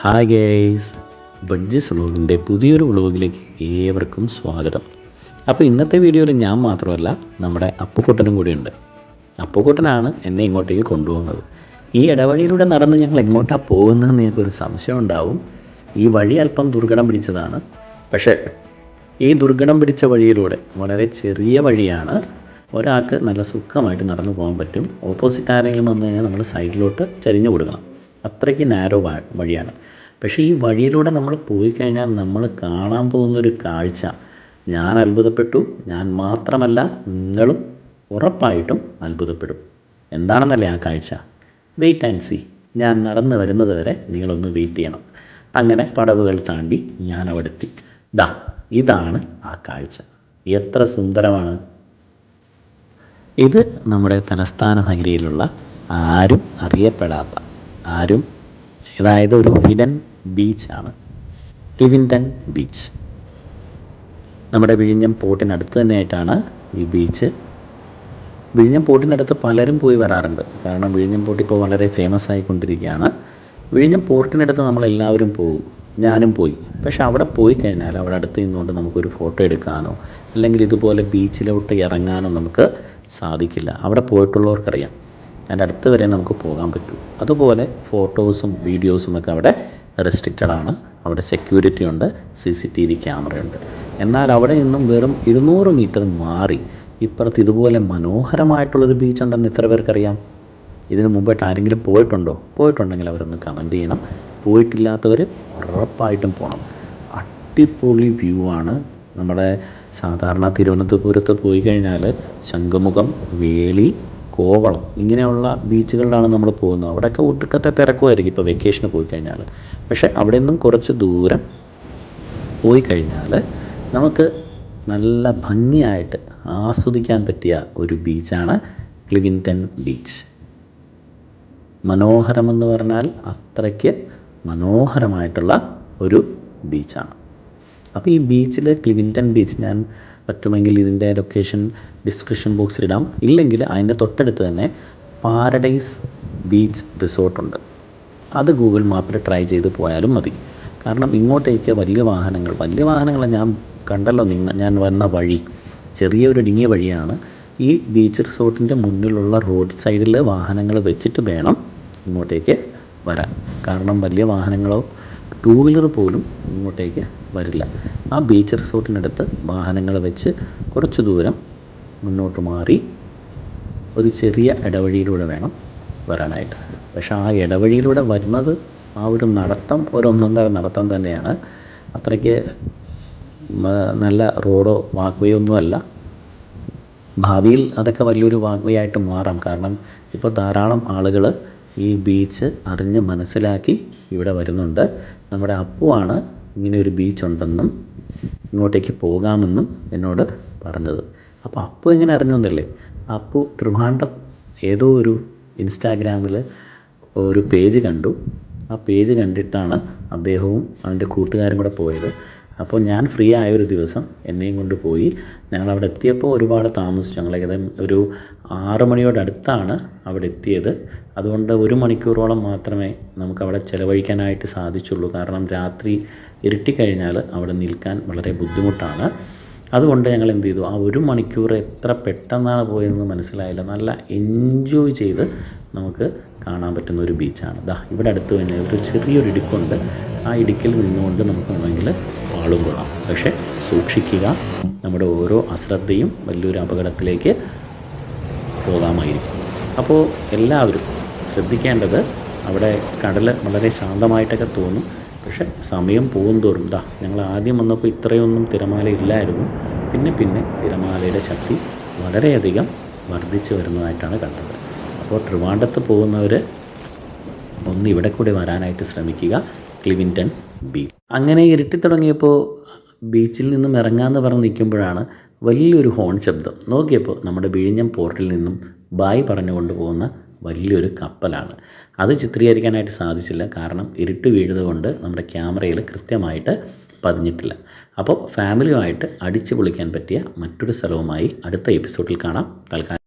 Hi guys, ബഡ്ജസ് വ്ളോഗിൻ്റെ പുതിയൊരു വ്ളോഗിലേക്ക് ഏവർക്കും സ്വാഗതം. അപ്പോൾ ഇന്നത്തെ വീഡിയോയിൽ ഞാൻ മാത്രമല്ല, നമ്മുടെ അപ്പുക്കുട്ടനും കൂടിയുണ്ട്. അപ്പുക്കുട്ടനാണ് എന്നെ ഇങ്ങോട്ടേക്ക് കൊണ്ടുപോകുന്നത്. ഈ ഇടവഴിയിലൂടെ നടന്ന് ഞങ്ങൾ എങ്ങോട്ടാണ് പോകുന്നതെന്ന് ഞങ്ങൾക്കൊരു സംശയം ഉണ്ടാവും. ഈ വഴി അല്പം ദുർഘടം പിടിച്ചതാണ്. പക്ഷേ ഈ ദുർഘടം പിടിച്ച വഴിയിലൂടെ വളരെ ചെറിയ വഴിയാണ്. ഒരാൾക്ക് നല്ല സുഖമായിട്ട് നടന്നു പോകാൻ പറ്റും. ഓപ്പോസിറ്റ് ആരെങ്കിലും വന്നു കഴിഞ്ഞാൽ നമ്മൾ സൈഡിലോട്ട് ചരിഞ്ഞു കൊടുക്കണം. അത്രയ്ക്ക് നാരോ വഴിയാണ്. പക്ഷേ ഈ വഴിയിലൂടെ നമ്മൾ പോയി കഴിഞ്ഞാൽ നമ്മൾ കാണാൻ പോകുന്നൊരു കാഴ്ച ഞാൻ അത്ഭുതപ്പെട്ടു. ഞാൻ മാത്രമല്ല, നിങ്ങളും ഉറപ്പായിട്ടും അത്ഭുതപ്പെടും. എന്താണെന്നല്ലേ ആ കാഴ്ച? Wait and see. ഞാൻ നടന്നു വരുന്നത് വരെ നിങ്ങളൊന്ന് വെയിറ്റ് ചെയ്യണം. അങ്ങനെ പടവുകൾ താണ്ടി ഞാൻ അവിടെ എത്തി. ഇതാണ് ആ കാഴ്ച. എത്ര സുന്ദരമാണ്! ഇത് നമ്മുടെ തലസ്ഥാന നഗരിയിലുള്ള ആരും അറിയപ്പെടാത്ത, അതായത് ഒരു ഹിഡൻ ബീച്ചാണ് ക്ലിവിൻ്റൺ ബീച്ച്. നമ്മുടെ വിഴിഞ്ഞം പോർട്ടിനടുത്ത് തന്നെയായിട്ടാണ് ഈ ബീച്ച്. വിഴിഞ്ഞം പോർട്ടിനടുത്ത് പലരും പോയി വരാറുണ്ട്. കാരണം വിഴിഞ്ഞം പോർട്ട് ഇപ്പോൾ വളരെ ഫേമസ് ആയിക്കൊണ്ടിരിക്കുകയാണ്. വിഴിഞ്ഞം പോർട്ടിനടുത്ത് നമ്മളെല്ലാവരും പോകും. ഞാനും പോയി. പക്ഷെ അവിടെ പോയി കഴിഞ്ഞാൽ അവിടെ അടുത്ത് നിന്നുകൊണ്ട് നമുക്കൊരു ഫോട്ടോ എടുക്കാനോ അല്ലെങ്കിൽ ഇതുപോലെ ബീച്ചിലോട്ട് ഇറങ്ങാനോ നമുക്ക് സാധിക്കില്ല. അവിടെ പോയിട്ടുള്ളവർക്കറിയാം, അതിൻ്റെ അടുത്ത് വരെ നമുക്ക് പോകാൻ പറ്റൂ. അതുപോലെ ഫോട്ടോസും വീഡിയോസും ഒക്കെ അവിടെ റെസ്ട്രിക്റ്റഡ് ആണ്. അവിടെ സെക്യൂരിറ്റി ഉണ്ട്, CCTV ക്യാമറയുണ്ട്. എന്നാൽ അവിടെ നിന്നും വെറും 200 മീറ്റർ മാറി ഇപ്പുറത്ത് ഇതുപോലെ മനോഹരമായിട്ടുള്ളൊരു ബീച്ചുണ്ടെന്ന് എത്ര പേർക്കറിയാം? ഇതിനു മുമ്പായിട്ട് ആരെങ്കിലും പോയിട്ടുണ്ടെങ്കിൽ അവരൊന്ന് കമൻറ്റ് ചെയ്യണം. പോയിട്ടില്ലാത്തവർ ഉറപ്പായിട്ടും പോകണം. അടിപൊളി വ്യൂ ആണ്. നമ്മുടെ സാധാരണ തിരുവനന്തപുരത്ത് പോയി കഴിഞ്ഞാൽ ശംഖുമുഖം, വേളി, കോവളം ഇങ്ങനെയുള്ള ബീച്ചുകളിലാണ് നമ്മൾ പോകുന്നത്. അവിടെയൊക്കെ ഒടുക്കത്തെ തിരക്കുമായിരിക്കും ഇപ്പോൾ വെക്കേഷന് പോയി കഴിഞ്ഞാൽ. പക്ഷേ അവിടെ നിന്നും കുറച്ച് ദൂരം പോയി കഴിഞ്ഞാൽ നമുക്ക് നല്ല ഭംഗിയായിട്ട് ആസ്വദിക്കാൻ പറ്റിയ ഒരു ബീച്ചാണ് ക്ലിവിൻ്റൺ ബീച്ച്. മനോഹരമെന്ന് പറഞ്ഞാൽ അത്രയ്ക്ക് മനോഹരമായിട്ടുള്ള ഒരു ബീച്ചാണ്. അപ്പോൾ ഈ ബീച്ചിൽ, ക്ലിവിൻ്റൺ ബീച്ച്, ഞാൻ പറ്റുമെങ്കിൽ ഇതിൻ്റെ ലൊക്കേഷൻ ഡിസ്ക്രിപ്ഷൻ ബോക്സിൽ ഇടാം. ഇല്ലെങ്കിൽ അതിൻ്റെ തൊട്ടടുത്ത് തന്നെ പാരഡൈസ് ബീച്ച് റിസോർട്ടുണ്ട്. അത് ഗൂഗിൾ മാപ്പിൽ ട്രൈ ചെയ്ത് പോയാലും മതി. കാരണം ഇങ്ങോട്ടേക്ക് വലിയ വാഹനങ്ങൾ ഞാൻ കണ്ടല്ലോ, ഞാൻ വന്ന വഴി ചെറിയൊരു ഇടുങ്ങിയ വഴിയാണ്. ഈ ബീച്ച് റിസോർട്ടിൻ്റെ മുന്നിലുള്ള റോഡ് സൈഡിൽ വാഹനങ്ങൾ വെച്ചിട്ട് വേണം ഇങ്ങോട്ടേക്ക് വരാൻ. കാരണം വലിയ വാഹനങ്ങളോ 2 വീലർ പോലും ഇങ്ങോട്ടേക്ക് വരില്ല. ആ ബീച്ച് റിസോർട്ടിനടുത്ത് വാഹനങ്ങൾ വെച്ച് കുറച്ച് ദൂരം മുന്നോട്ട് മാറി ഒരു ചെറിയ ഇടവഴിയിലൂടെ വേണം വരാനായിട്ട്. പക്ഷേ ആ ഇടവഴിയിലൂടെ വരുന്നത് ആ ഒരു നടത്തം ഒരു ഒന്നൊന്നര നടത്തം തന്നെയാണ്. അത്രയ്ക്ക് നല്ല റോഡോ വാക്ക്വേയോ ഒന്നുമല്ല. ഭാവിയിൽ അതൊക്കെ വലിയൊരു വാക്ക്വേ ആയിട്ട് മാറാം. കാരണം ഇപ്പോൾ ധാരാളം ആളുകൾ ഈ ബീച്ച് അറിഞ്ഞ് മനസ്സിലാക്കി ഇവിടെ വരുന്നുണ്ട്. നമ്മുടെ അപ്പുവാണ് ഇങ്ങനെ ഒരു ബീച്ചുണ്ടെന്നും ഇങ്ങോട്ടേക്ക് പോകാമെന്നും എന്നോട് പറഞ്ഞത്. അപ്പോൾ അപ്പു എങ്ങനെ അറിഞ്ഞു എന്നല്ലേ? അപ്പു ട്രിവാൻഡ്രം ഏതോ ഒരു ഇൻസ്റ്റാഗ്രാമിൽ ഒരു പേജ് കണ്ടു. ആ പേജ് കണ്ടിട്ടാണ് അദ്ദേഹവും അവൻ്റെ കൂട്ടുകാരും കൂടെ പോയത്. അപ്പോൾ ഞാൻ ഫ്രീ ആയൊരു ദിവസം എന്നെയും കൊണ്ട് പോയി. ഞങ്ങളവിടെ എത്തിയപ്പോൾ ഒരുപാട് താമസിച്ചു. ഞങ്ങൾ ഏകദേശം ഒരു 6 മണിയോടടുത്താണ് അവിടെ എത്തിയത്. അതുകൊണ്ട് 1 മണിക്കൂറോളം മാത്രമേ നമുക്കവിടെ ചിലവഴിക്കാനായിട്ട് സാധിച്ചുള്ളൂ. കാരണം രാത്രി ഇരുട്ടിക്കഴിഞ്ഞാൽ അവിടെ നിൽക്കാൻ വളരെ ബുദ്ധിമുട്ടാണ്. അതുകൊണ്ട് ഞങ്ങൾ എന്ത് ചെയ്തു, ആ 1 മണിക്കൂർ എത്ര പെട്ടെന്നാണ് പോയതെന്ന് മനസ്സിലായില്ല. നല്ല എൻജോയ് ചെയ്ത് നമുക്ക് കാണാൻ പറ്റുന്ന ഒരു ബീച്ചാണ്. ഇവിടെ അടുത്ത് തന്നെ ഒരു ചെറിയൊരു ഇടുക്കുണ്ട്. ആ ഇടുക്കിൽ നിന്നുകൊണ്ട് നമുക്ക് വേണമെങ്കിൽ പാളും കൊള്ളാം. പക്ഷേ സൂക്ഷിക്കുക, നമ്മുടെ ഓരോ അശ്രദ്ധയും വലിയൊരു അപകടത്തിലേക്ക് പോകാമായിരിക്കും. അപ്പോൾ എല്ലാവരും ശ്രദ്ധിക്കേണ്ടത്, അവിടെ കടൽ വളരെ ശാന്തമായിട്ടൊക്കെ തോന്നും. പക്ഷേ സമയം പോകും തോറും ഞങ്ങൾ ആദ്യം വന്നപ്പോൾ ഇത്രയൊന്നും തിരമാല ഇല്ലായിരുന്നു. പിന്നെ തിരമാലയുടെ ശക്തി വളരെയധികം വർദ്ധിച്ചു വരുന്നതായിട്ടാണ് കണ്ടത്. അപ്പോൾ ട്രിവാൻഡ്രത്ത് പോകുന്നവർ ഒന്ന് ഇവിടെ കൂടി വരാനായിട്ട് ശ്രമിക്കുക, ക്ലിവിൻ്റൺ ബീച്ച്. അങ്ങനെ ഇരുട്ടി തുടങ്ങിയപ്പോൾ ബീച്ചിൽ നിന്നും ഇറങ്ങാമെന്ന് പറഞ്ഞ് നിൽക്കുമ്പോഴാണ് വലിയൊരു ഹോൺ ശബ്ദം. നോക്കിയപ്പോൾ നമ്മുടെ വിഴിഞ്ഞം പോർട്ടിൽ നിന്നും ബായ് പറഞ്ഞുകൊണ്ട് പോകുന്ന വലിയൊരു കപ്പലാണ്. അത് ചിത്രീകരിക്കാനായിട്ട് സാധിച്ചില്ല. കാരണം ഇരുട്ട് വീഴുന്നത് കൊണ്ട് നമ്മുടെ ക്യാമറയിൽ കൃത്യമായിട്ട് പതിഞ്ഞിട്ടില്ല. അപ്പോൾ ഫാമിലിയുമായിട്ട് അടിച്ചു പൊളിക്കാൻ പറ്റിയ മറ്റൊരു സ്ഥലവുമായി അടുത്ത എപ്പിസോഡിൽ കാണാം. തൽക്കാലം